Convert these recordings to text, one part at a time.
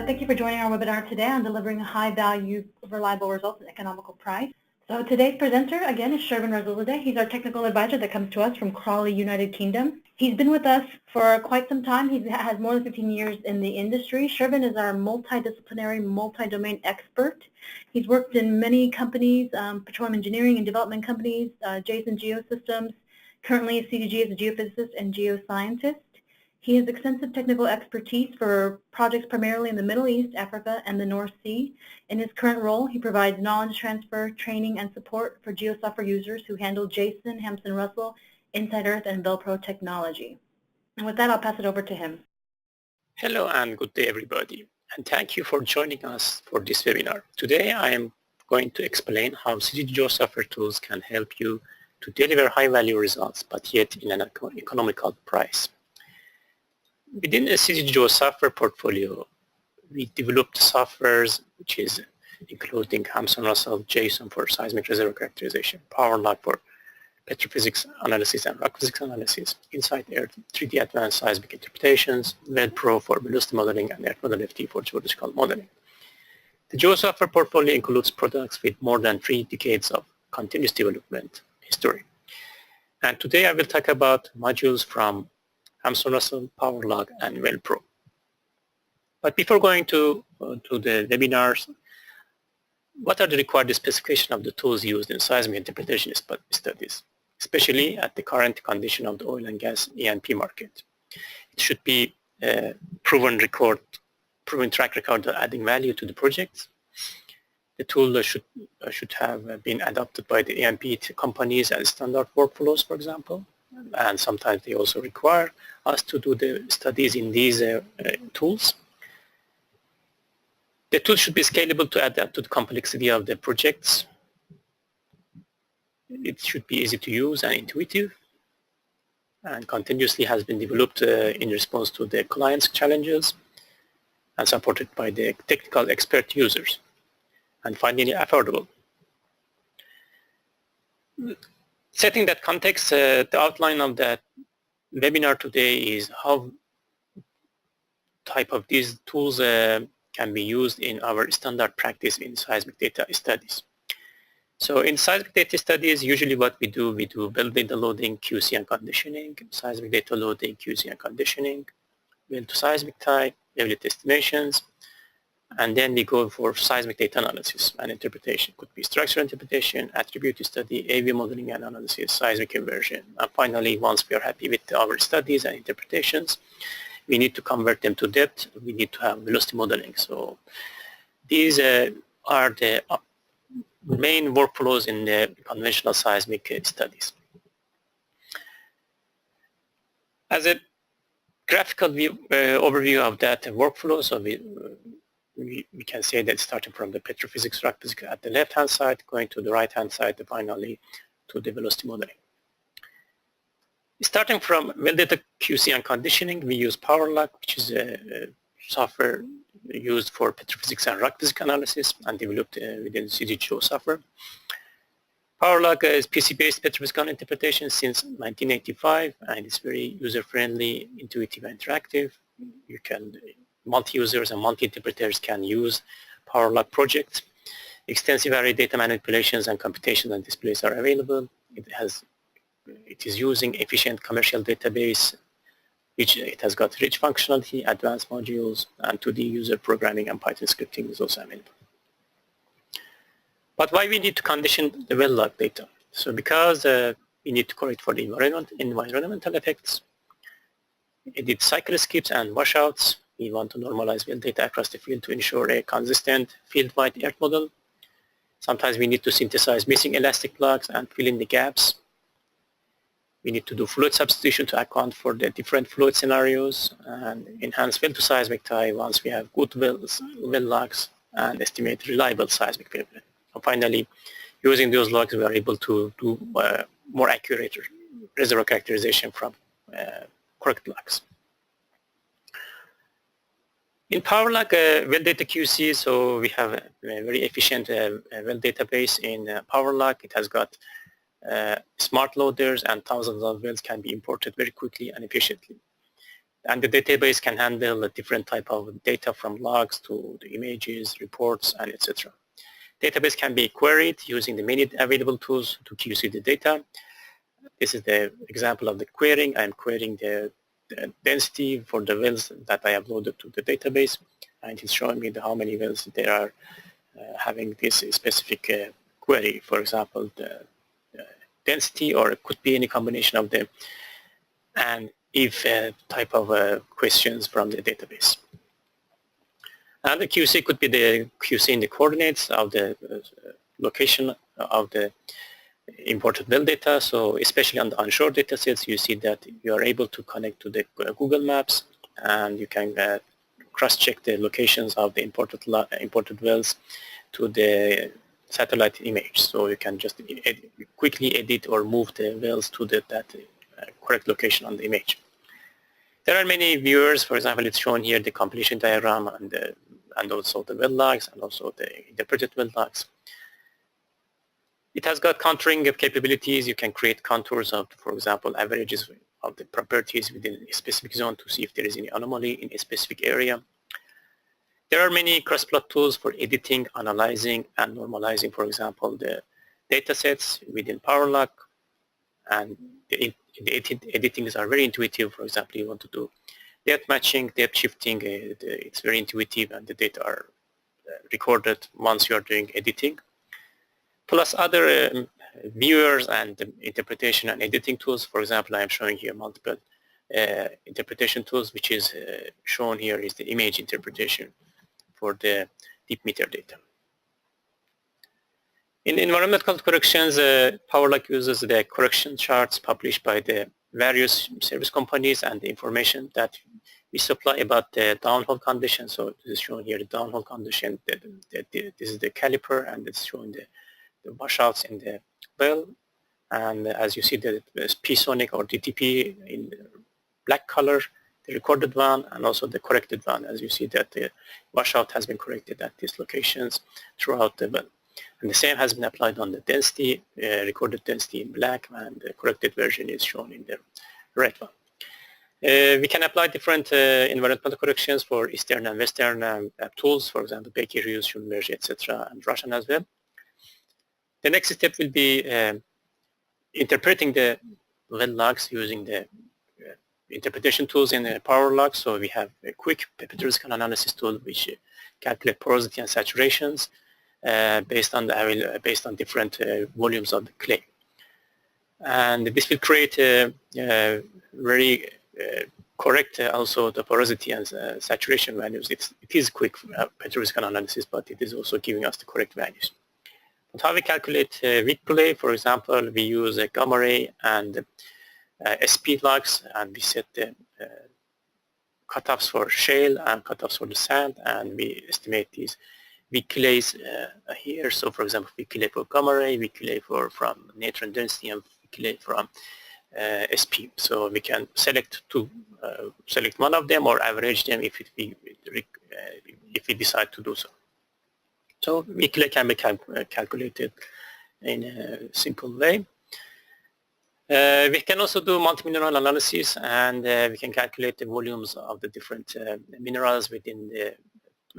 Thank you for joining our webinar today on delivering high-value, reliable results at economical price. So today's presenter, again, is Shervin Razulzadeh. He's our technical advisor that comes to us from Crawley, United Kingdom. He's been with us for quite some time. He has more than 15 years in the industry. Shervin is our multidisciplinary, multi-domain expert. He's worked in many companies, petroleum engineering and development companies, Jason Geosystems, currently at CDG as a geophysicist and geoscientist. He has extensive technical expertise for projects primarily in the Middle East, Africa, and the North Sea. In his current role, he provides knowledge transfer, training, and support for GeoSoftware users who handle Jason, Hampson Russell, Inside Earth, and VelPro technology. And with that, I'll pass it over to him. Hello and good day, everybody. And thank you for joining us for this webinar. Today, I am going to explain how CDG GeoSoftware tools can help you to deliver high-value results, but yet in an economical price. Within the CDG GeoSoftware portfolio, we developed softwares which is including Hampson Russell, JSON for seismic reservoir characterization, PowerLog for Petrophysics analysis and rock physics analysis, Inside Earth 3D advanced seismic interpretations, VelPro for velocity modeling, and Earth Model FT for geological modeling. The GeoSoftware portfolio includes products with more than 3 decades of continuous development history. And today I will talk about modules from Hampson Russell, PowerLog, and VelPro. But before going to the webinars, what are the required specifications of the tools used in seismic interpretation studies, especially at the current condition of the oil and gas E&P market? It should be a proven track record of adding value to the projects. The tool should have been adopted by the E&P companies as standard workflows, for example. And sometimes they also require us to do the studies in these tools. The tool should be scalable to adapt to the complexity of the projects. It should be easy to use and intuitive, and continuously has been developed in response to the client's challenges and supported by the technical expert users. And finally, affordable. Setting that context, the outline of that webinar today is how type of these tools can be used in our standard practice in seismic data studies. So in seismic data studies, usually what we do well data loading, QC and conditioning, seismic data loading, QC and conditioning, well to seismic type, wavelet estimations, and then we go for seismic data analysis and interpretation. Could be structural interpretation, attribute study, AVO modeling and analysis, seismic inversion. And finally, once we are happy with our studies and interpretations, we need to convert them to depth. We need to have velocity modeling. So these are the main workflows in the conventional seismic studies. As a graphical overview of that workflow, so we can say that starting from the Petrophysics rock physics at the left-hand side, going to the right-hand side, and finally to the velocity modeling. Starting from well data QC and conditioning, we use PowerLog, which is a software used for petrophysics and rock physics analysis and developed within CDG GeoSoftware. PowerLog is PC-based petrophysical interpretation since 1985, and it's very user-friendly, intuitive, and interactive. You can multi-users and multi-interpreters can use PowerLog projects. Extensive array data manipulations and computations and displays are available. It is using efficient commercial database, which it has got rich functionality, advanced modules, and 2D user programming and Python scripting is also available. But why we need to condition the well log data? So because we need to correct for the environmental effects, edit cycle skips and washouts. We want to normalize well data across the field to ensure a consistent field-wide Earth model. Sometimes we need to synthesize missing elastic blocks and fill in the gaps. We need to do fluid substitution to account for the different fluid scenarios and enhance well to seismic type once we have good well logs and estimate reliable seismic wavelet. And finally, using those logs, we are able to do more accurate reservoir characterization from correct logs. In PowerLog, well data QC, so we have a very efficient well database in PowerLog. It has got smart loaders and thousands of wells can be imported very quickly and efficiently. And the database can handle a different type of data from logs to the images, reports, and etc. Database can be queried using the many available tools to QC the data. This is the example of the querying. I'm querying the density for the wells that I uploaded to the database, and it's showing me how many wells there are having this specific query. For example, the density, or it could be any combination of them, and if type of questions from the database. And the QC could be the QC in the coordinates of the location of the imported well data. So especially on the onshore data sets, you see that you are able to connect to the Google Maps, and you can cross-check the locations of the imported wells to the satellite image. So you can just quickly edit or move the wells to that correct location on the image. There are many viewers. For example, it's shown here the completion diagram and also the well logs and also the interpreted well logs. It has got contouring capabilities. You can create contours of, for example, averages of the properties within a specific zone to see if there is any anomaly in a specific area. There are many cross-plot tools for editing, analyzing, and normalizing, for example, the data sets within PowerLog. And the editings are very intuitive. For example, you want to do depth matching, depth shifting. It's very intuitive, and the data are recorded once you are doing editing. Plus other viewers and interpretation and editing tools. For example, I am showing here multiple interpretation tools, which is shown here is the image interpretation for the deep meter data. In environmental corrections, PowerLog uses the correction charts published by the various service companies and the information that we supply about the downhole condition. So this is shown here the downhole condition. This is the caliper, and it's showing the washouts in the well. And as you see, the P-sonic or DTP in black color, the recorded one, and also the corrected one. As you see that the washout has been corrected at these locations throughout the well. And the same has been applied on the density, recorded density in black, and the corrected version is shown in the red one. We can apply different environmental corrections for Eastern and Western tools, for example, Baker Hughes, Schlumberger, etc., and Russian as well. The next step will be interpreting the well logs using the interpretation tools in the PowerLog. So we have a quick Petrophysical analysis tool which calculate porosity and saturations based on different volumes of the clay. And this will create a very correct also the porosity and saturation values. It is quick Petrophysical analysis, but it is also giving us the correct values. But how we calculate weak clay, for example, we use a gamma ray and speed logs, and we set the cutoffs for shale and cutoffs for the sand, and we estimate these weak clays here. So for example, weak clay for gamma ray, weak clay from neutron density, and weak clay from SP. So we can select one of them or average them if we decide to do so. So weak clay can be calculated in a simple way. We can also do multi-mineral analysis, and we can calculate the volumes of the different minerals within the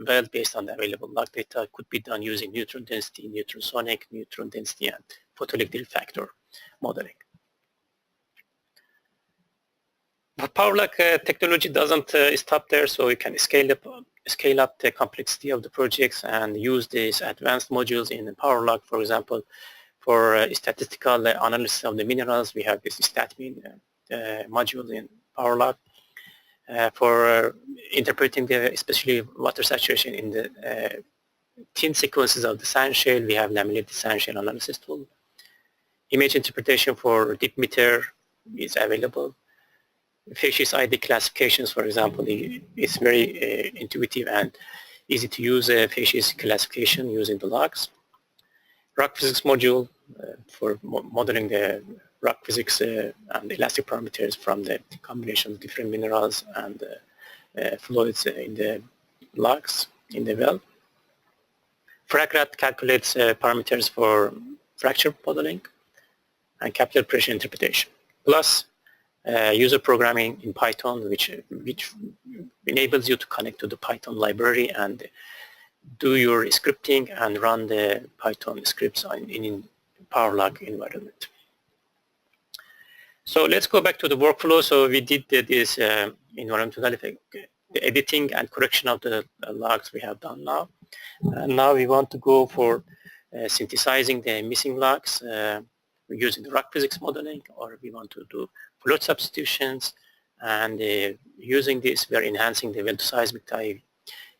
well based on the available log data. It could be done using neutron density, neutron sonic, neutron density, and photoelectric factor modeling. But PowerLog technology doesn't stop there, so you can scale up the complexity of the projects and use these advanced modules in PowerLog. For example, for statistical analysis of the minerals, we have this StatMin module in PowerLog. For interpreting especially water saturation in the thin sequences of the sand shale, we have laminated sand shale analysis tool. Image interpretation for deep meter is available. Facies ID classifications, for example, it's very intuitive and easy to use facies classification using the logs. Rock physics module for modeling the rock physics and elastic parameters from the combination of different minerals and fluids in the logs in the well. FracRat calculates parameters for fracture modeling and capital pressure interpretation. Plus, user programming in Python, which enables you to connect to the Python library and do your scripting and run the Python scripts in PowerLog environment. So let's go back to the workflow. So we did this environmental the editing and correction of the logs we have done now. And now we want to go for synthesizing the missing logs using the rock physics modeling, or we want to do float substitutions. And using this, we are enhancing the well-to-seismic type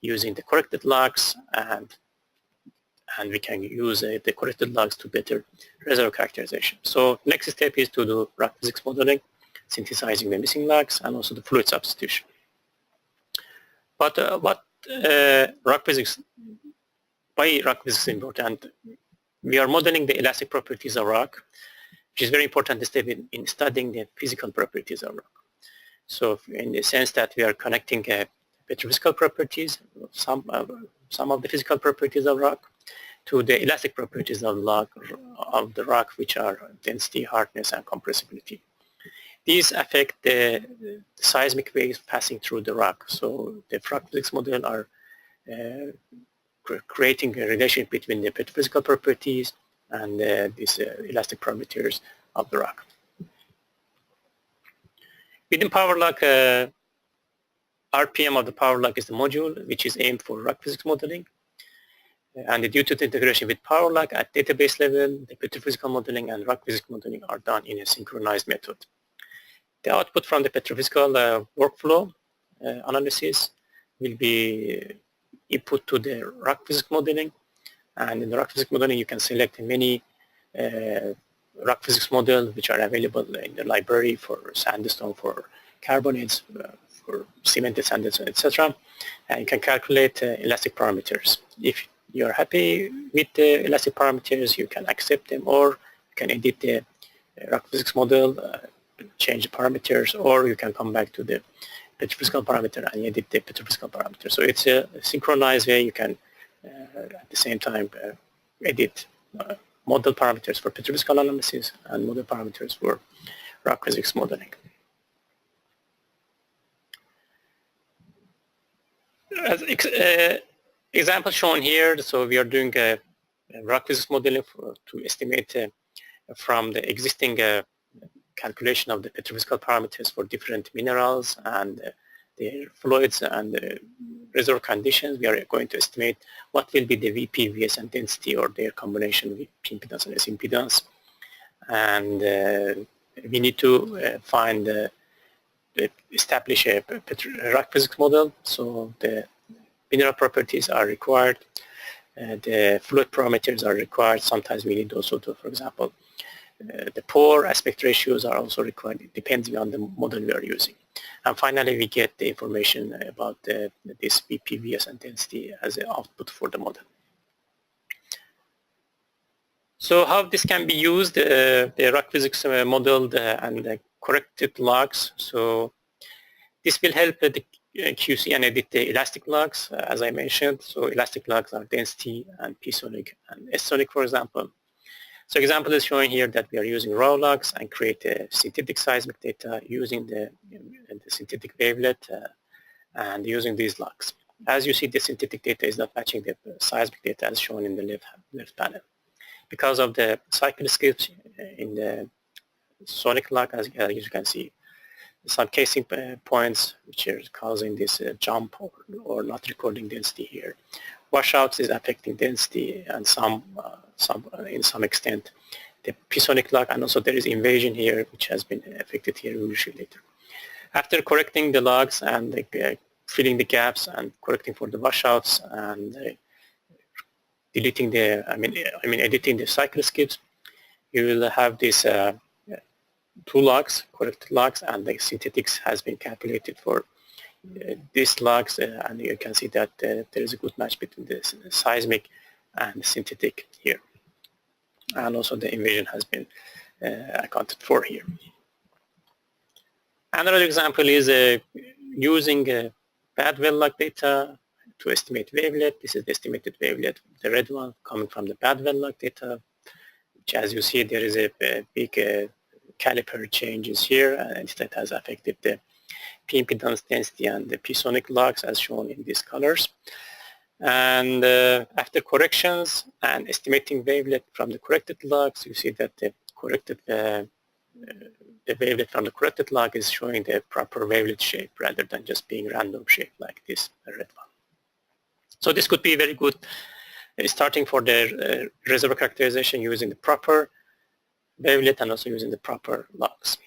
using the corrected logs, and we can use the corrected logs to better reservoir characterization. So next step is to do rock physics modeling, synthesizing the missing logs, and also the fluid substitution. But what rock physics, why rock physics is important? We are modeling the elastic properties of rock, which is very important step in studying the physical properties of rock. So in the sense that we are connecting petrophysical properties, some of the physical properties of rock, to the elastic properties of the rock, which are density, hardness, and compressibility. These affect the seismic waves passing through the rock. So the rock physics model are creating a relationship between the petrophysical properties and these elastic parameters of the rock. Within PowerLog, RPM of the PowerLog is the module which is aimed for rock physics modeling. And due to the integration with PowerLog at database level, the petrophysical modeling and rock physics modeling are done in a synchronized method. The output from the petrophysical workflow analysis will be input to the rock physics modeling. And in the rock physics modeling, you can select many rock physics models which are available in the library for sandstone, for carbonates, for cemented sandstone, etc. And you can calculate elastic parameters. If you're happy with the elastic parameters, you can accept them, or you can edit the rock physics model, change the parameters, or you can come back to the petrophysical parameter and edit the petrophysical parameter. So it's a synchronized way. You can at the same time edit model parameters for petrophysical analysis and model parameters for rock physics modeling. As example shown here, so we are doing a rock physics modeling to estimate from the existing calculation of the petrophysical parameters for different minerals and their fluids and reservoir conditions. We are going to estimate what will be the VP, VS, and density, or their combination with impedance and S impedance. And we need to establish a rock physics model. So the mineral properties are required, the fluid parameters are required. Sometimes we need also to, for example, the pore aspect ratios are also required, depending on the model we are using. And finally, we get the information about this VP, VS, and density as an output for the model. So how this can be used, the rock physics model and the corrected logs. So this will help the QC and edit the elastic logs, as I mentioned. So elastic logs are density and P-sonic and S-sonic, for example. So example is showing here that we are using raw logs and create a synthetic seismic data using the synthetic wavelet and using these logs. As you see, the synthetic data is not matching the seismic data as shown in the left panel. Because of the cycle skips in the sonic log, as you can see, some casing points which are causing this jump or not recording density here. Washouts is affecting density, and in some extent the P-sonic log, and also there is inversion here which has been affected here. We will show later. After correcting the logs and filling the gaps and correcting for the washouts and deleting the, editing the cycle skips, you will have this two logs, corrected logs, and the synthetics has been calculated for these logs, and you can see that there is a good match between the seismic and synthetic here. And also the inversion has been accounted for here. Another example is using bad well log data to estimate wavelet. This is the estimated wavelet, the red one coming from the bad well log data, which, as you see, there is a big caliper changes here, and that has affected the P impedance density and the P sonic logs as shown in these colors. And after corrections and estimating wavelet from the corrected logs, you see that the wavelet from the corrected log is showing the proper wavelet shape rather than just being random shape like this red one. So this could be very good starting for the reservoir characterization using the proper wavelet and also using the proper logs.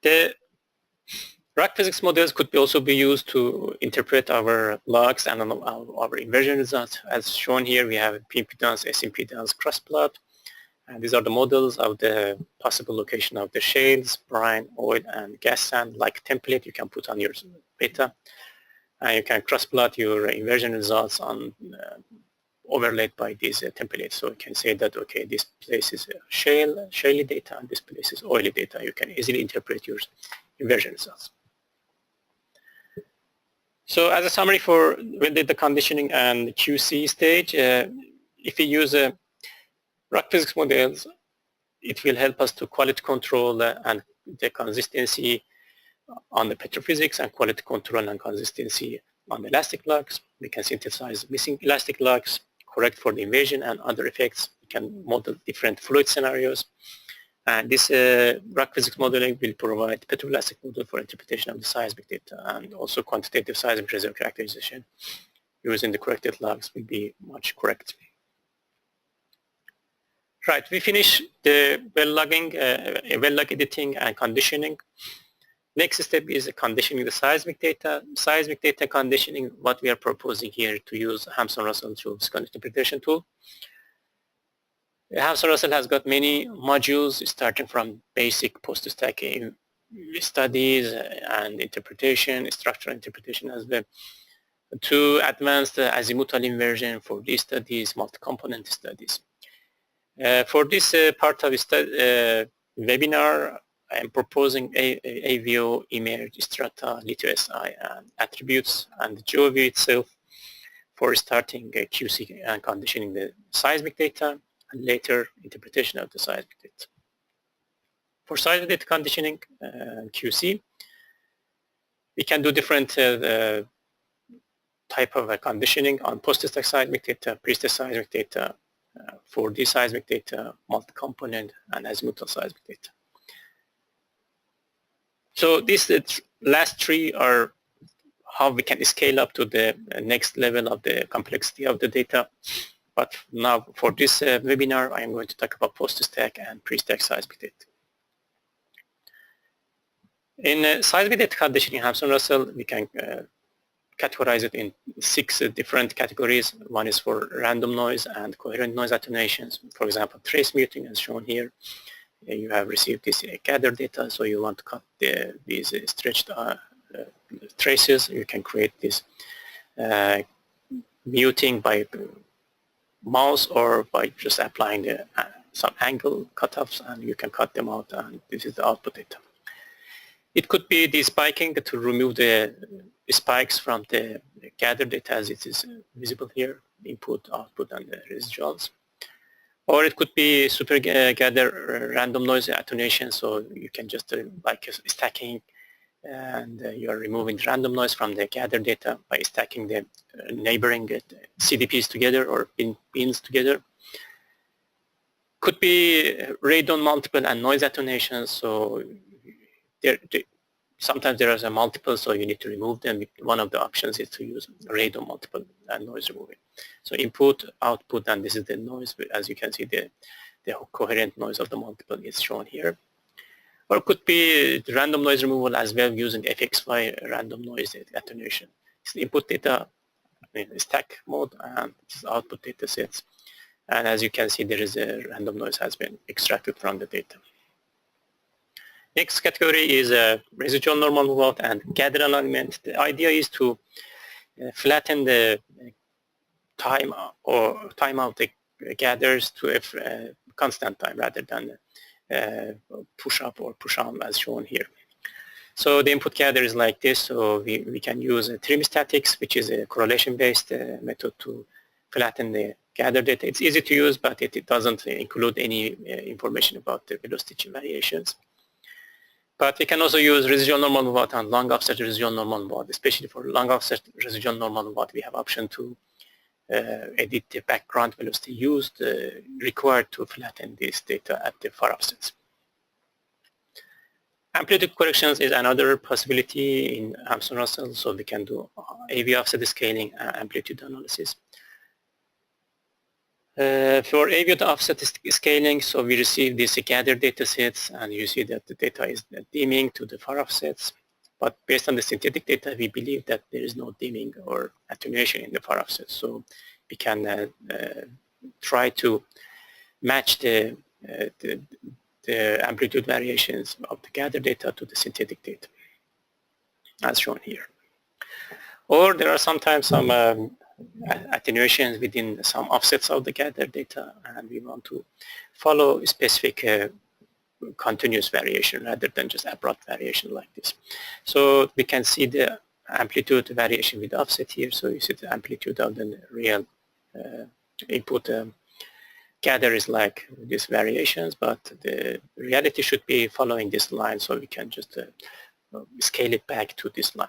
The rock physics models could also be used to interpret our logs and our inversion results. As shown here, we have P impedance, S impedance, cross plot. And these are the models of the possible location of the shales, brine, oil, and gas sand, like template you can put on your beta. And you can cross plot your inversion results on overlaid by these templates. So you can say that, okay, this place is shaly data and this place is oily data. You can easily interpret your inversion results. So as a summary for when did the conditioning and QC stage, if we use rock physics models, it will help us to quality control and the consistency on the petrophysics and quality control and consistency on the elastic logs. We can synthesize missing elastic logs, correct for the invasion and other effects. We can model different fluid scenarios. And this rock physics modeling will provide petroelastic model for interpretation of the seismic data, and also quantitative seismic reservoir characterization using the corrected logs will be much correct. Right, we finish the well logging, well log editing and conditioning. Next step is conditioning the seismic data. Seismic data conditioning, what we are proposing here to use Hampson-Russell geophysical interpretation tool. Hampson-Russell has got many modules starting from basic post-stack studies and interpretation, structural interpretation as well, to advanced azimuthal inversion for these studies, multi-component studies. For this part of the webinar, I am proposing AVO, emerge, strata, litho-SI, and attributes, and the GeoView itself for starting QC and conditioning the seismic data, and later interpretation of the seismic data. For seismic data conditioning and QC, we can do different type of conditioning on post-stack seismic data, pre-stack seismic data, for this seismic data, multi-component, and azimuthal seismic data. So these last three are how we can scale up to the next level of the complexity of the data. But now for this webinar, I am going to talk about post-stack and pre-stack seismic data. In seismic data conditioning, Hampson-Russell, we can categorize it in 6 different categories. One is for random noise and coherent noise attenuations. For example, trace muting as shown here. You have received this gather data, so you want to cut these stretched traces. You can create this muting by mouse or by just applying some angle cutoffs, and you can cut them out, and this is the output data. It could be the spiking to remove the spikes from the gather data as it is visible here, input, output, and the residuals. Or it could be super gather random noise attenuation, so you can just like stacking, and you are removing the random noise from the gather data by stacking the neighboring CDPs together or bins together. Could be radon multiple and noise attenuation, so sometimes there is a multiple, so you need to remove them. One of the options is to use radon multiple and noise removing. So input, output, and this is the noise. As you can see, the coherent noise of the multiple is shown here. Or it could be random noise removal as well using FXY random noise attenuation. It's the input data in stack mode, and this is output data sets. And as you can see, there is a random noise has been extracted from the data. Next category is residual normal move out and gather alignment. The idea is to flatten the time out the gathers to a constant time rather than push up or push on as shown here. So the input gather is like this. So we can use trim statics, which is a correlation-based method to flatten the gathered data. It's easy to use, but it doesn't include any information about the velocity variations. But we can also use residual normal mode and long offset residual normal mode. Especially for long offset residual normal mode, we have option to edit the background velocity used required to flatten this data at the far offsets. Amplitude corrections is another possibility in Hampson-Russell, so we can do AVO offset scaling and amplitude analysis. For AVO offset scaling, so we receive these gathered data sets, and you see that the data is dimming to the far offsets. But based on the synthetic data, we believe that there is no dimming or attenuation in the far offsets. So we can try to match the amplitude variations of the gathered data to the synthetic data, as shown here. Or there are sometimes some attenuations within some offsets of the gathered data, and we want to follow a specific continuous variation rather than just abrupt variation like this. So we can see the amplitude variation with offset here. So you see the amplitude of the real input gather is like these variations, but the reality should be following this line, so we can just scale it back to this line.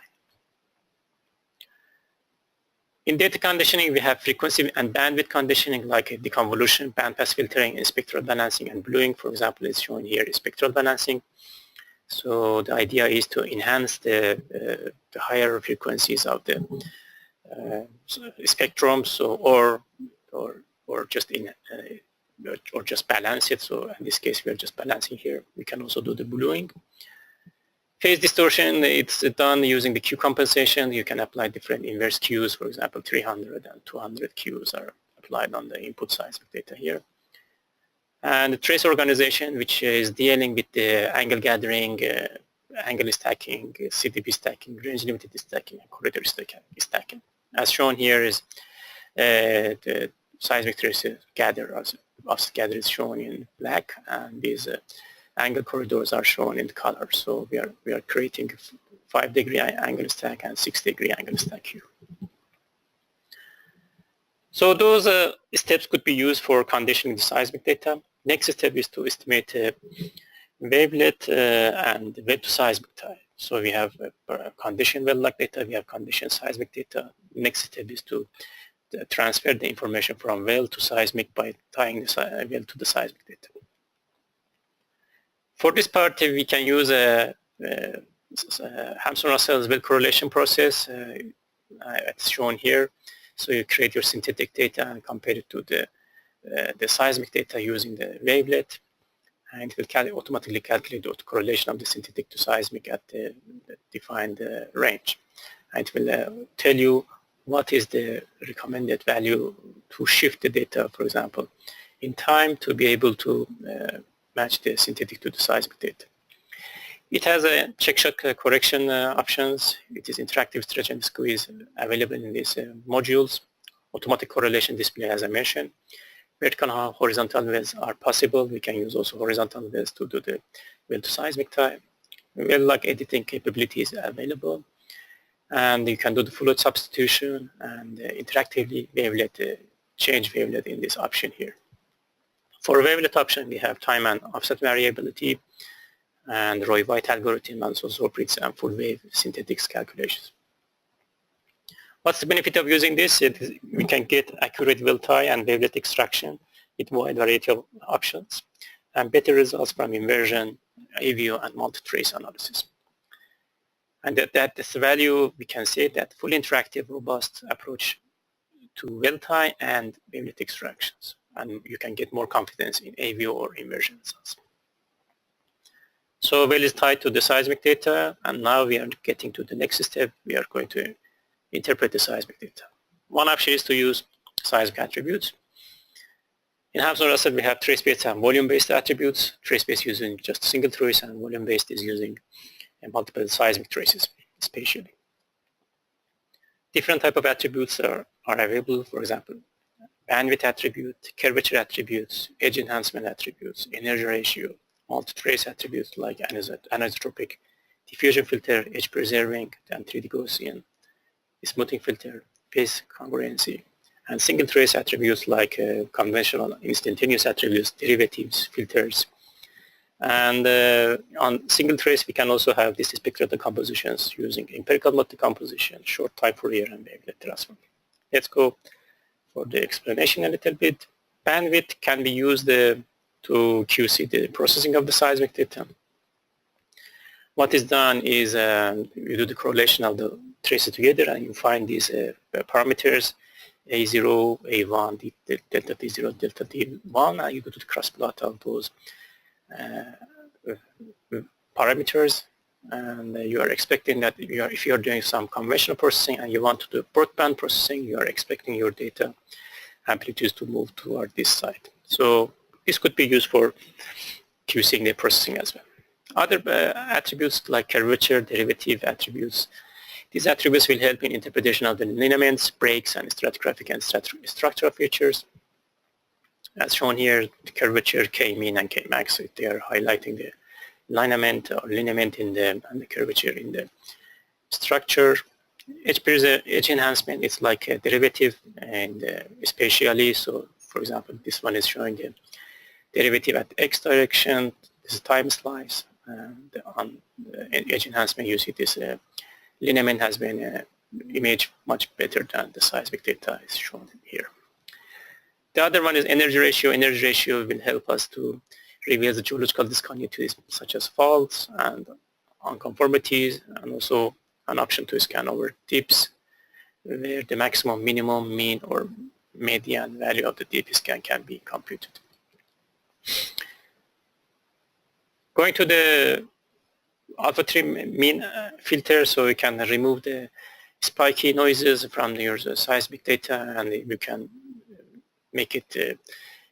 In data conditioning, we have frequency and bandwidth conditioning like deconvolution, bandpass filtering, and spectral balancing and bluing. For example, is shown here is spectral balancing. So the idea is to enhance the higher frequencies of the spectrum, so or just balance it. So in this case, we are just balancing here. We can also do the bluing. Phase distortion, it's done using the Q compensation. You can apply different inverse Qs. For example, 300 and 200 Qs are applied on the input seismic data here. And the trace organization, which is dealing with the angle gathering, angle stacking, CDP stacking, range limited stacking, and corridor stacking. As shown here is the seismic traces offset gather is shown in black, and these angle corridors are shown in color. So we are creating 5-degree angle stack and 6-degree angle stack here. So those steps could be used for conditioning the seismic data. Next step is to estimate wavelet and wave to seismic time. So we have condition well-log data, we have condition seismic data. Next step is to transfer the information from well to seismic by tying the well to the seismic data. For this part, we can use Hampson-Russell's well correlation process. It's shown here. So you create your synthetic data and compare it to the seismic data using the wavelet, and it will automatically calculate the correlation of the synthetic to seismic at the defined range. And it will tell you what is the recommended value to shift the data, for example, in time to be able to match the synthetic to the seismic data. It has a check-shot correction options. It is interactive stretch and squeeze available in these modules. Automatic correlation display, as I mentioned. Vertical and horizontal wells are possible. We can use also horizontal wells to do the well to seismic time. Well-log editing capabilities are available. And you can do the fluid substitution and interactively wavelet, change wavelet in this option here. For wavelet option, we have time and offset variability and Roy-White algorithm, and also Zorbridge and full wave synthetics calculations. What's the benefit of using this? We can get accurate well tie and wavelet extraction with wide variety of options and better results from inversion, AVO, and multi-trace analysis. And that this value, we can say that fully interactive, robust approach to well tie and wavelet extractions. And you can get more confidence in AVO or inversions. So well is tied to the seismic data, and now we are getting to the next step. We are going to interpret the seismic data. One option is to use seismic attributes. In Hampson-Russell, we have trace-based and volume-based attributes. Trace-based using just single trace, and volume-based is using multiple seismic traces spatially. Different type of attributes are available. For example, bandwidth attribute, curvature attributes, edge enhancement attributes, energy ratio, multi-trace attributes like anisotropic, diffusion filter, edge preserving, and 3D Gaussian, smoothing filter, phase congruency, and single trace attributes like conventional instantaneous attributes, derivatives, filters. And on single trace, we can also have these spectral decompositions using empirical mode decomposition, short time Fourier, and Wavelet transform. Let's go for the explanation a little bit. Bandwidth can be used to QC the processing of the seismic data. What is done is you do the correlation of the traces together, and you find these parameters A0, A1, delta T0, delta T1, and you go to the cross plot of those parameters, and you are expecting that if you are doing some conventional processing and you want to do broadband processing, you are expecting your data amplitudes to move toward this side. So this could be used for QCing the processing as well. Other attributes like curvature, derivative attributes. These attributes will help in interpretation of the lineaments, breaks, and stratigraphic and structural features. As shown here, the curvature, K-mean and K-max, they are highlighting the lineament or lineament in the and the curvature in the structure. Edge enhancement is like a derivative and spatially. So, for example, this one is showing the derivative at x direction. This is time slice. And on the edge enhancement, you see this lineament has been imaged much better than the seismic data is shown here. The other one is energy ratio. Energy ratio will help us to reveal the geological discontinuities such as faults and unconformities, and also an option to scan over dips where the maximum, minimum, mean, or median value of the dip scan can be computed. Going to the alpha 3 mean filter, so you can remove the spiky noises from your seismic data, and you can make it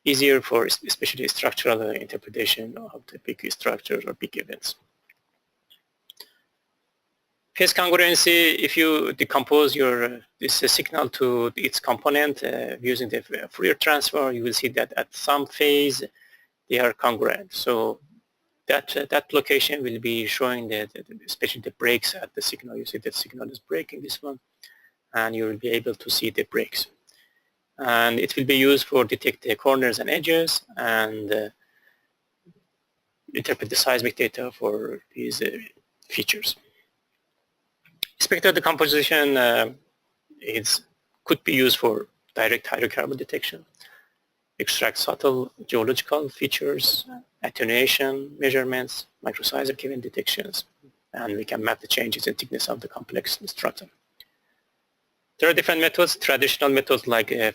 easier for especially structural interpretation of the big structures or big events. Phase congruency, if you decompose this signal to its component using the Fourier transform, you will see that at some phase they are congruent. So that location will be showing especially the breaks at the signal. You see that signal is breaking this one, and you will be able to see the breaks. And it will be used for detect the corners and edges and interpret the seismic data for these features. Spectral decomposition could be used for direct hydrocarbon detection, extract subtle geological features, attenuation measurements, microseismic event detections, and we can map the changes in thickness of the complex strata. There are different methods, traditional methods like a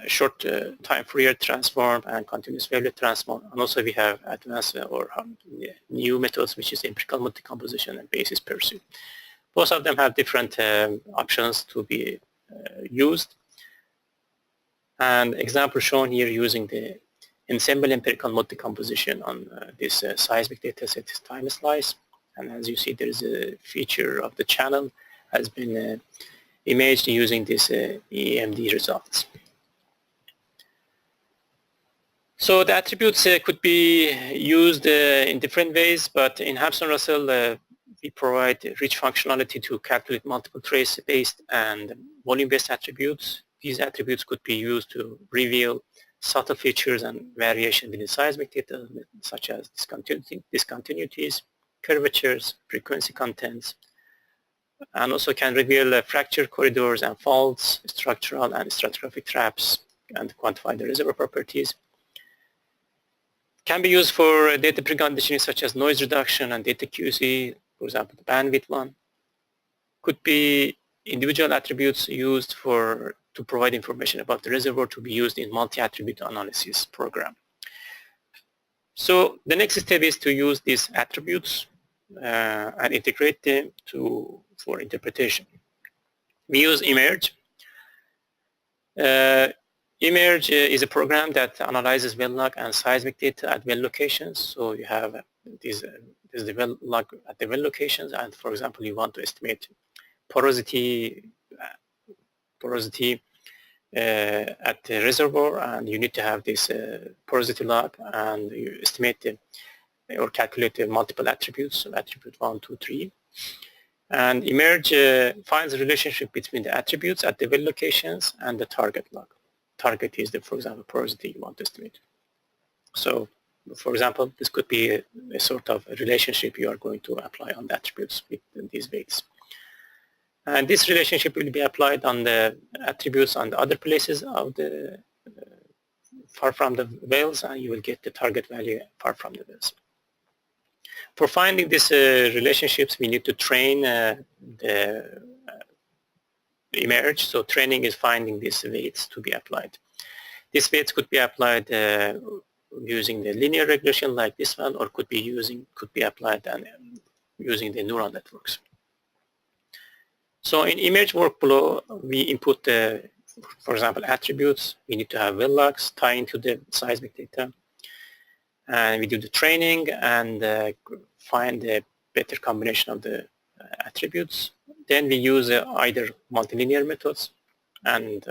short time Fourier transform and continuous Wavelet transform, and also we have advanced or new methods, which is empirical mode decomposition and basis pursuit. Both of them have different options to be used. And example shown here using the Ensemble empirical mode decomposition on this seismic data set is time slice. And as you see, there is a feature of the channel has been imaged using this EEMD results. So the attributes could be used in different ways, but in HampsonRussell we provide rich functionality to calculate multiple trace-based and volume-based attributes. These attributes could be used to reveal subtle features and variation within seismic data, such as discontinuities, curvatures, frequency contents, and also can reveal fracture corridors and faults, structural and stratigraphic traps, and quantify the reservoir properties. Can be used for data preconditioning such as noise reduction and data QC, for example, the bandwidth one. Could be individual attributes used to provide information about the reservoir to be used in multi-attribute analysis program. So the next step is to use these attributes and integrate them for interpretation. We use Emerge. Emerge is a program that analyzes well log and seismic data at well locations. So you have this the well log at the well locations, and for example, you want to estimate porosity at the reservoir, and you need to have this porosity log, and you estimate or calculate the multiple attributes, so attribute 1, 2, 3. And emerge finds a relationship between the attributes at the well locations and the target log. Target is the, for example, porosity you want to estimate. So, for example, this could be a sort of a relationship you are going to apply on the attributes with these weights. And this relationship will be applied on the attributes on the other places of the far from the wells, and you will get the target value far from the wells. For finding these relationships, we need to train the emerge. So training is finding these weights to be applied. These weights could be applied using the linear regression like this one, or could be applied and using the neural networks. So in image workflow, we input the, for example, attributes. We need to have well logs tie into the seismic data, and we do the training and find a better combination of the attributes. Then we use either multilinear methods and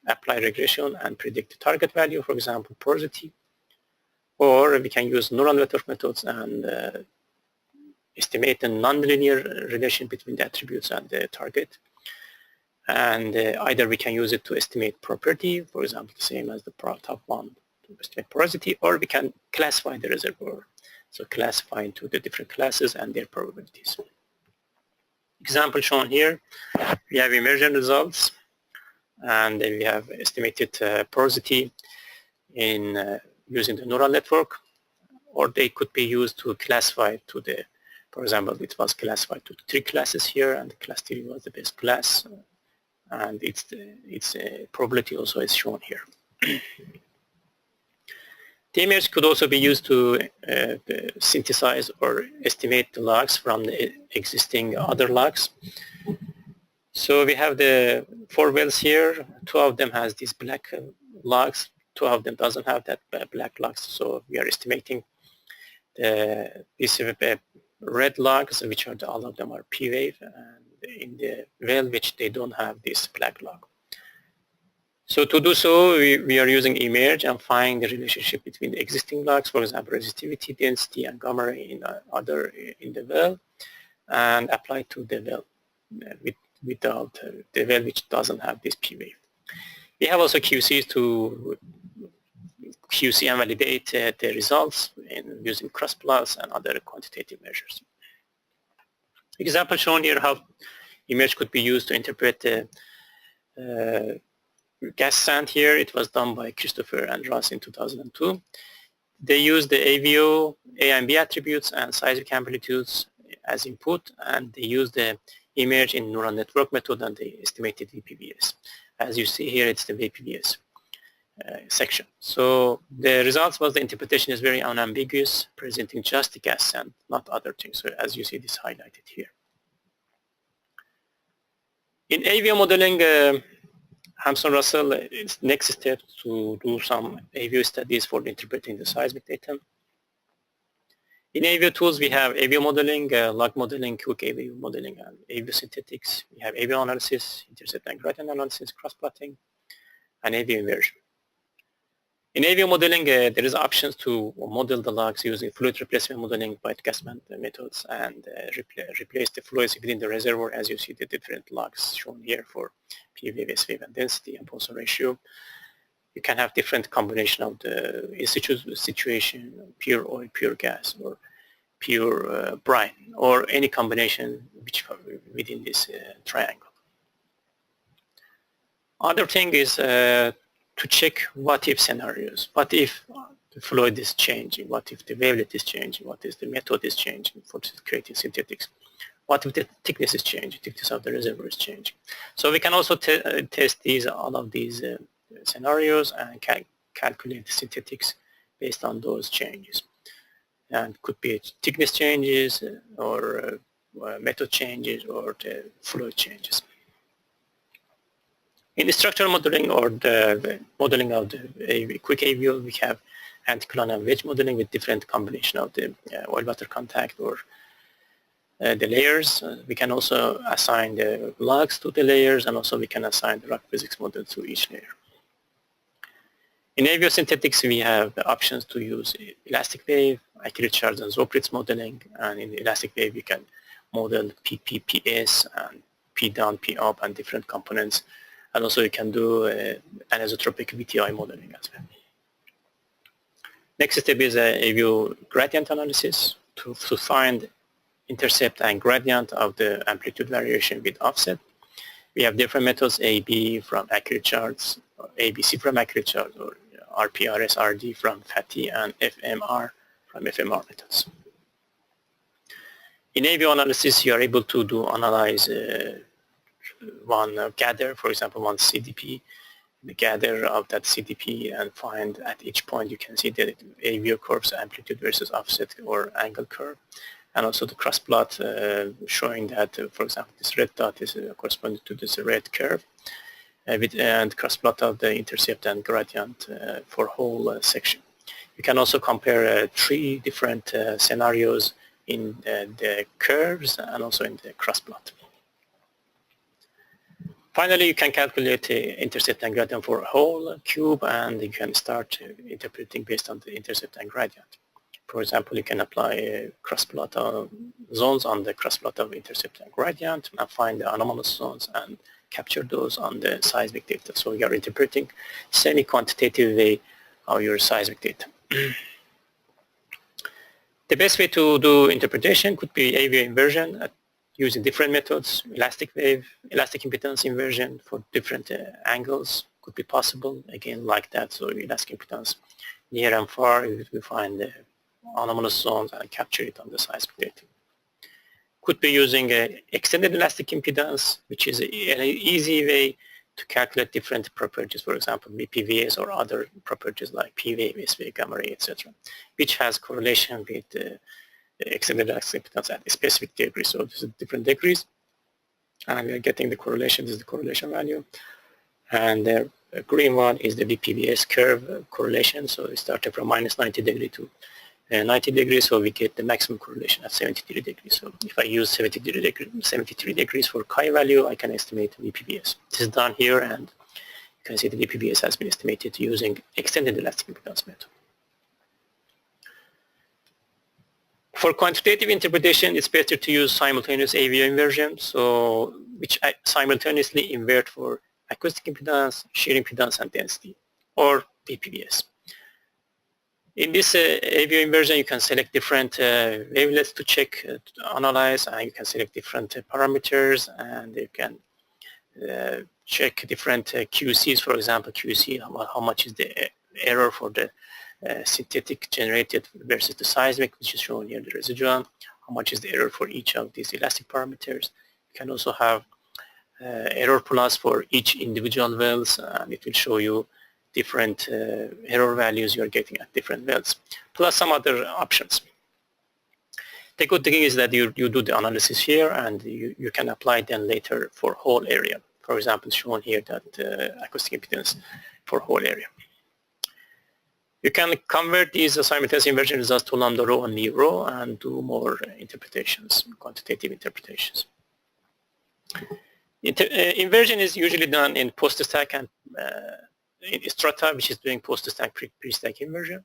apply regression and predict the target value, for example, porosity, or we can use neural network methods and estimate a nonlinear relation between the attributes and the target. And either we can use it to estimate property, for example, the same as the top one, to estimate porosity, or we can classify the reservoir. So classify into the different classes and their probabilities. Example shown here, we have immersion results, and then we have estimated porosity in using the neural network, or they could be used to classify to the, for example, it was classified to 3 classes here, and class 3 was the best class, and its probability also is shown here. The image could also be used to synthesize or estimate the logs from the existing other logs. So we have the 4 wells here. 2 of them has these black logs. 2 of them doesn't have that black logs. So we are estimating these red logs, which are all of them are P-wave, and in the well which they don't have this black log. So to do so, we are using emerge and find the relationship between the existing logs, for example, resistivity, density, and gamma ray in the well, and apply to the well without the well which doesn't have this P wave. We have also QCs to QC and validate the results using cross plots and other quantitative measures. Example shown here how image could be used to interpret the gas sand here. It was done by Christopher and Ross in 2002. They used the AVO A and B attributes and seismic amplitudes as input, and they used the image in neural network method, and they estimated VPBS. As you see here, it's the VPBS section. So the results was the interpretation is very unambiguous, presenting just the gas sand, not other things. So as you see, this highlighted here. In AVO modeling, Hampson Russell is next step to do some AVO studies for interpreting the seismic data. In AVO tools, we have AVO modeling, log modeling, quick AVO modeling, and AVO synthetics. We have AVO analysis, intercept and gradient analysis, cross-plotting, and AVO inversion. In AVO modeling, there is options to model the logs using fluid replacement modeling by gas methods and replace the fluids within the reservoir, as you see the different logs shown here for P wave, S wave, and density and Poisson ratio. You can have different combination of the in-situ situation, pure oil, pure gas, or pure brine, or any combination which within this triangle. Other thing is to check what if scenarios. What if the fluid is changing? What if the wavelet is changing? What if the method is changing for creating synthetics? What if the thickness is changing? Thickness of the reservoir is changing. So we can also test all of these scenarios and calculate the synthetics based on those changes. And could be thickness changes or method changes or the fluid changes. In the structural modeling or the modeling of the quick AVO, we have anticline and wedge modeling with different combination of the oil-water contact or the layers. We can also assign the logs to the layers, and also we can assign the rock physics model to each layer. In AVO synthetics, we have the options to use elastic wave, accurate charge and Zoppritz modeling, and in the elastic wave, we can model PPPS and P down, P up, and different components. And also you can do anisotropic VTI modeling as well. Next step is AVO gradient analysis to find intercept and gradient of the amplitude variation with offset. We have different methods, AB from accurate charts, or ABC from accurate charts, or RPRS, RD from FATI, and FMR from FMR methods. In AVO analysis, you are able to analyze one gather, for example, one CDP, the gather of that CDP, and find at each point you can see the AVO curves, amplitude versus offset or angle curve, and also the cross plot showing that, for example, this red dot is corresponding to this red curve, and cross plot of the intercept and gradient for whole section. You can also compare 3 different scenarios in the curves and also in the cross plot. Finally, you can calculate the intercept and gradient for a whole cube, and you can start interpreting based on the intercept and gradient. For example, you can apply cross plot of zones on the cross plot of intercept and gradient and find the anomalous zones and capture those on the seismic data. So you are interpreting semi-quantitative way of your seismic data. The best way to do interpretation could be AVO inversion using different methods. Elastic wave, elastic impedance inversion for different angles could be possible, again like that. So elastic impedance near and far, we find the anomalous zones and capture it on the seismic data. Could be using extended elastic impedance, which is an easy way to calculate different properties, for example, BPVS or other properties like P wave, S wave, gamma ray, etc., which has correlation with extended elastic impedance at a specific degree. So this is different degrees, and we are getting the correlation. This is the correlation value, and the green one is the BPVS curve correlation. So it started from minus 90 degree to 90 degrees, so we get the maximum correlation at 73 degrees. So if I use 73 degrees for chi value, I can estimate BPVS. This is done here, and you can see the BPVS has been estimated using extended elastic impedance method. For quantitative interpretation, it's better to use simultaneous AVO inversion, so which simultaneously invert for acoustic impedance, shear impedance, and density, or BPVS. In this AVO inversion, you can select different wavelets to check, to analyze, and you can select different parameters, and you can check different QCs. For example, QC, how much is the error for the synthetic generated versus the seismic, which is shown here, the residual. How much is the error for each of these elastic parameters. You can also have error plus for each individual wells, and it will show you different error values you are getting at different wells, plus some other options. The good thing is that you do the analysis here, and you can apply them later for whole area. For example, shown here that acoustic impedance for whole area. You can convert these simultaneous inversion results to lambda rho and mu rho and do more interpretations, quantitative interpretations. Inversion is usually done in post-stack and in Strata, which is doing post-stack, pre-stack inversion.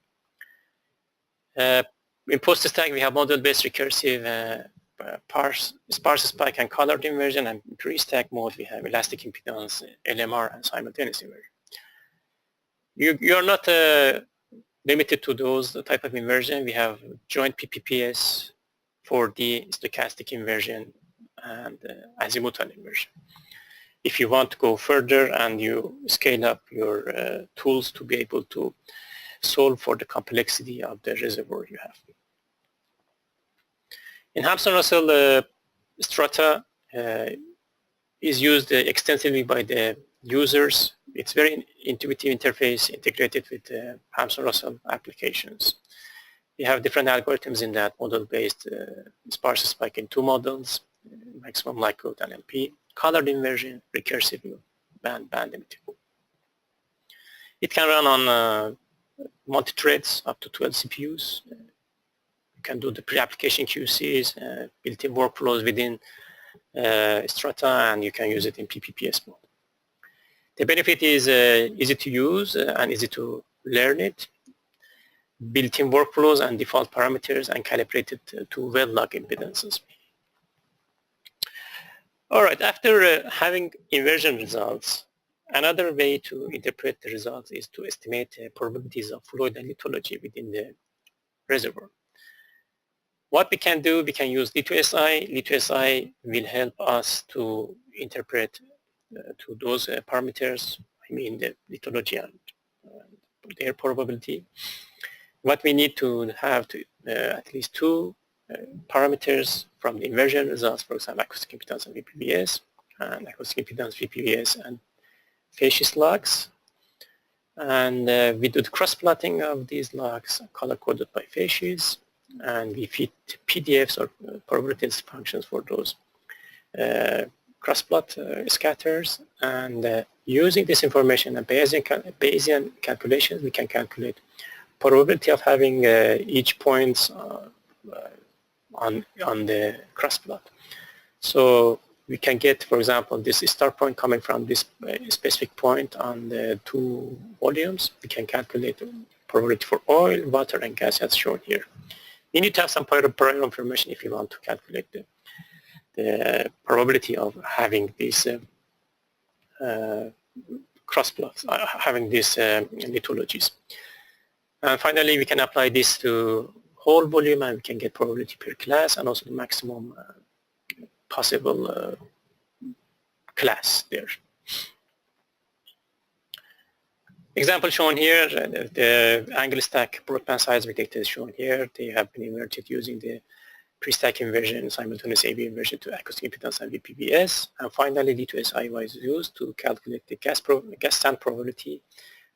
In post-stack, we have model-based recursive sparse spike and colored inversion, and pre-stack mode, we have elastic impedance, LMR, and simultaneous inversion. You are not limited to those type of inversion. We have joint PPPS, 4D, stochastic inversion, and azimuthal inversion. If you want to go further and you scale up your tools to be able to solve for the complexity of the reservoir you have. In HampsonRussell, Strata is used extensively by the users. It's very intuitive interface integrated with HampsonRussell applications. We have different algorithms in that model-based sparse spike in 2 models, maximum likelihood and LP, colored inversion, recursive band emitting. It can run on multi-threads up to 12 CPUs. You can do the pre-application QCs, built-in workflows within Strata, and you can use it in PPPS mode. The benefit is easy to use and easy to learn it. Built-in workflows and default parameters and calibrated to well log impedances. All right, after having inversion results, another way to interpret the results is to estimate probabilities of fluid and lithology within the reservoir. What we can do, we can use D2SI. D2SI will help us to interpret to those parameters, I mean the lithology and their probability. What we need to have to at least two parameters from the inversion results, for example, acoustic impedance and VPVS, and acoustic impedance, VPVS, and facies logs. And we do the cross-plotting of these logs, color-coded by facies, and we feed PDFs or probability functions for those cross-plot scatters. And using this information and Bayesian calculations, we can calculate probability of having each point on the cross-plot. So we can get, for example, this start point coming from this specific point on the two volumes. We can calculate the probability for oil, water, and gas as shown here. You need to have some prior information if you want to calculate the probability of having these cross-plots, having these lithologies. And finally, we can apply this to whole volume, and we can get probability per class and also the maximum possible class there. Example shown here, the angle stack broadband seismic data is shown here. They have been inverted using the pre-stack inversion, simultaneous AVO inversion to acoustic impedance and VPVS. And finally, D2SI was used to calculate the gas sand probability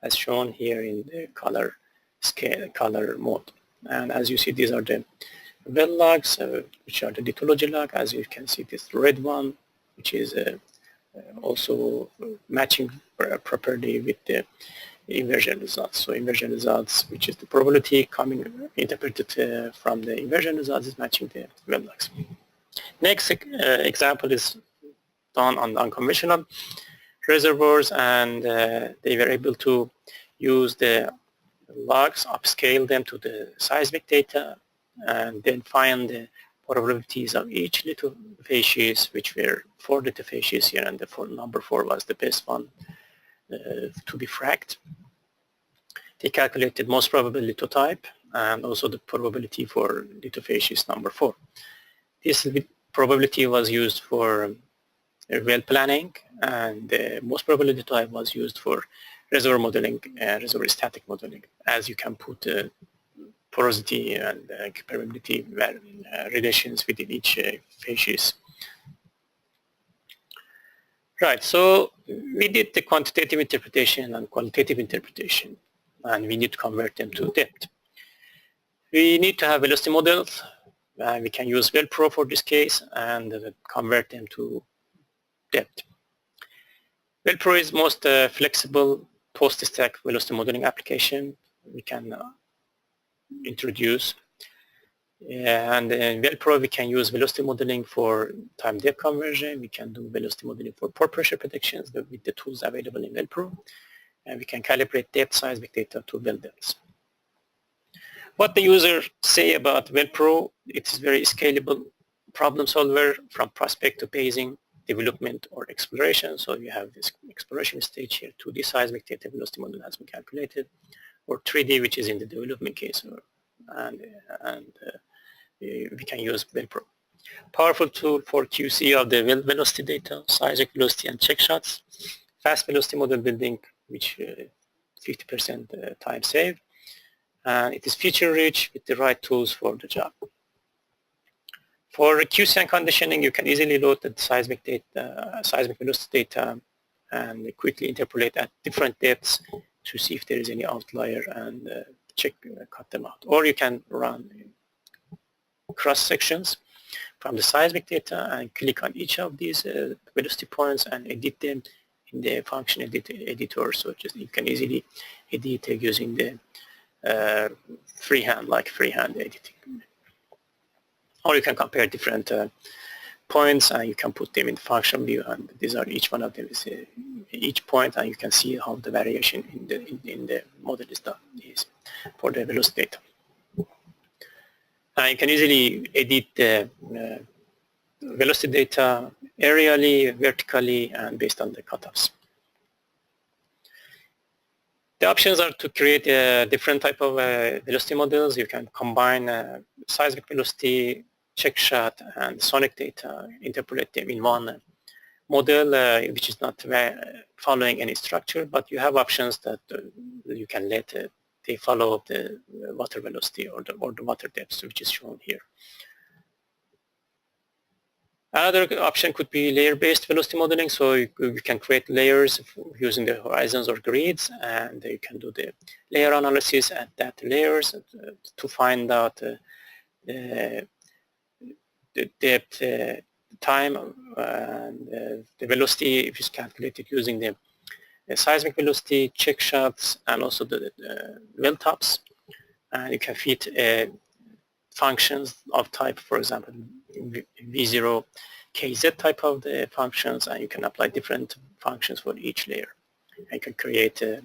as shown here in the color scale, color mode. And as you see, these are the well logs, which are the lithology log. As you can see, this red one, which is also matching properly with the inversion results. So inversion results, which is the probability coming interpreted from the inversion results, is matching the well logs. Next example is done on unconventional reservoirs, and they were able to use the logs, upscale them to the seismic data, and then find the probabilities of each little facies, which were 4 little facies here, and the number 4 was the best one to be fracked. They calculated most probable lithotype and also the probability for little facies number 4. This probability was used for well planning, and the most probable lithotype was used for reservoir modeling, reservoir static modeling, as you can put porosity and permeability relations within each facies. Right, so we did the quantitative interpretation and qualitative interpretation, and we need to convert them to depth. We need to have velocity models, and we can use VelPro for this case and convert them to depth. VelPro is most flexible post-stack velocity modeling application we can introduce. And in VelPro, we can use velocity modeling for time depth conversion. We can do velocity modeling for pore pressure predictions with the tools available in VelPro. And we can calibrate depth seismic data to well depths. What the user say about VelPro, it's very scalable problem solver from prospect to basing, development, or exploration. So you have this exploration stage here, 2D seismic data velocity model has been calculated, or 3D, which is in the development case, and we can use VelPro. Powerful tool for QC of the well velocity data, seismic velocity and check shots, fast velocity model building, which 50% time saved, and it is feature rich with the right tools for the job. For QC and conditioning, you can easily load the seismic data, seismic velocity data, and quickly interpolate at different depths to see if there is any outlier and cut them out. Or you can run cross sections from the seismic data and click on each of these velocity points and edit them in the function editor. So you can easily edit using the freehand editing. Or you can compare different points and you can put them in the function view, and these are each one of them is each point, and you can see how the variation in the model is done for the velocity data. And you can easily edit the velocity data aerially, vertically, and based on the cutoffs. The options are to create a different type of velocity models. You can combine seismic velocity, check shot, and sonic data, interpolate them in one model, which is not following any structure, but you have options that you can let they follow the water velocity or the water depth, which is shown here. Another option could be layer-based velocity modeling, so you can create layers using the horizons or grids, and you can do the layer analysis at that layers to find out the depth, time, and the velocity if it's calculated using the seismic velocity, check shots, and also the well tops. And you can feed functions of type, for example, V0, KZ type of the functions, and you can apply different functions for each layer. You can create a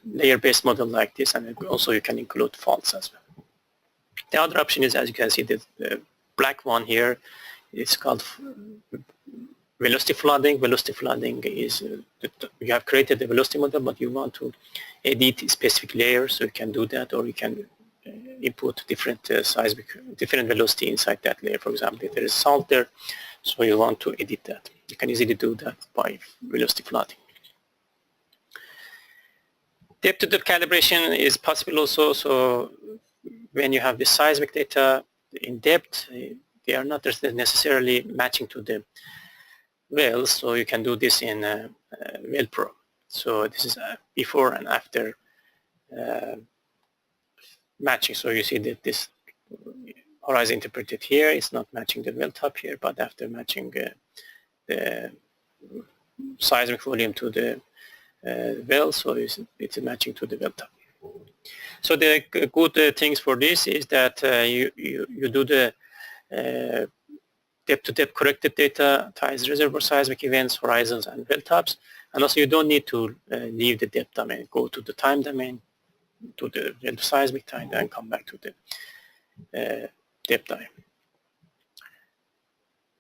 layer-based model like this, and also you can include faults as well. The other option is, as you can see, the black one here, it's called velocity flooding. Velocity flooding is you have created the velocity model, but you want to edit specific layers, so you can do that, or you can input different different velocity inside that layer. For example, if there is salt there, so you want to edit that, you can easily do that by velocity flooding. Depth-to-depth calibration is possible also. So when you have the seismic data in depth, they are not necessarily matching to the wells, so you can do this in VelPro. So this is before and after matching. So you see that this horizon interpreted here is not matching the well top here, but after matching the seismic volume to the well, so it's matching to the well top. So the good things for this is that you do the depth-to-depth corrected data, ties reservoir seismic events, horizons, and well tops, and also you don't need to leave the depth domain, go to the time domain, to the seismic time, and come back to the depth domain.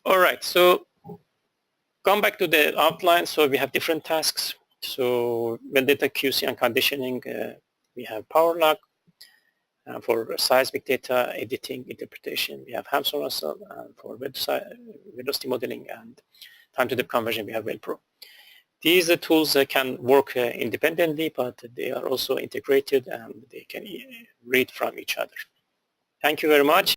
All right, so come back to the outline. So we have different tasks. So well data QC and conditioning, we have PowerLog. For seismic data editing, interpretation, we have HampsonRussell, and for velocity modeling and time-to-depth conversion, we have VelPro. These tools can work independently, but they are also integrated and they can read from each other. Thank you very much.